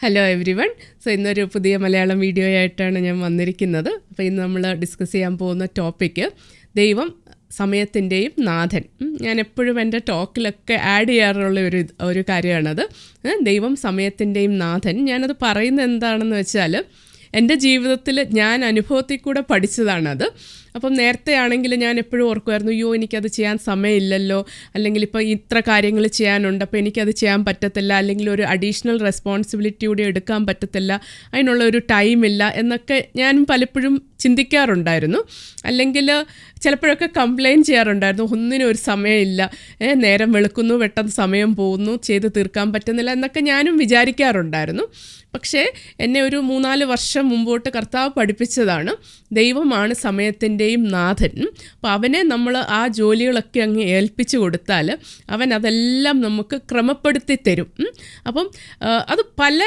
Hello every one. So ഇന്നൊരു പുതിയ Malayalam video ആയിട്ടാണ് ഞാൻ വന്നിരിക്കുന്നത്. അപ്പോൾ ഇന്ന് നമ്മൾ ഡിസ്കസ് ചെയ്യാൻ പോകുന്ന ടോപ്പിക്ക് ദൈവം സമയത്തിൻ്റെയും നാഥൻ. ഞാൻ എപ്പോഴും എൻ്റെ ടോക്കിലൊക്കെ ആഡ് ചെയ്യാറുള്ള ഒരു കാര്യമാണത്. ദൈവം സമയത്തിൻ്റെയും നാഥൻ. ഞാനത് പറയുന്നത് എന്താണെന്ന് വെച്ചാൽ എൻ്റെ ജീവിതത്തിൽ ഞാൻ അനുഭവത്തിൽ കൂടെ പഠിച്ചതാണത്. അപ്പം നേരത്തെ ആണെങ്കിൽ ഞാൻ എപ്പോഴും ഓർക്കുമായിരുന്നു, അയ്യോ എനിക്കത് ചെയ്യാൻ സമയമില്ലല്ലോ, അല്ലെങ്കിൽ ഇപ്പോൾ ഇത്ര കാര്യങ്ങൾ ചെയ്യാനുണ്ട്, അപ്പോൾ എനിക്കത് ചെയ്യാൻ പറ്റത്തില്ല, അല്ലെങ്കിൽ ഒരു അഡീഷണൽ റെസ്പോൺസിബിലിറ്റി കൂടി എടുക്കാൻ പറ്റത്തില്ല, അതിനുള്ള ഒരു ടൈമില്ല എന്നൊക്കെ ഞാൻ പലപ്പോഴും ചിന്തിക്കാറുണ്ടായിരുന്നു. അല്ലെങ്കിൽ ചിലപ്പോഴൊക്കെ കംപ്ലയിൻറ്റ് ചെയ്യാറുണ്ടായിരുന്നു, ഒന്നിനും ഒരു സമയമില്ല, നേരം വെളുക്കുന്നു, പെട്ടെന്ന് സമയം പോകുന്നു, ചെയ്ത് തീർക്കാൻ പറ്റുന്നില്ല എന്നൊക്കെ ഞാനും വിചാരിക്കാറുണ്ടായിരുന്നു. പക്ഷേ എന്നെ ഒരു 3-4 വർഷം മുമ്പോട്ട് കർത്താവ് പഠിപ്പിച്ചതാണ്, ദൈവമാണ് സമയത്തിൻ്റെയും നാഥൻ. അപ്പോൾ അവനെ നമ്മൾ ആ ജോലികളൊക്കെ അങ്ങ് ഏൽപ്പിച്ചു കൊടുത്താൽ അവൻ അതെല്ലാം നമുക്ക് ക്രമപ്പെടുത്തി തരും. അപ്പം അത് പല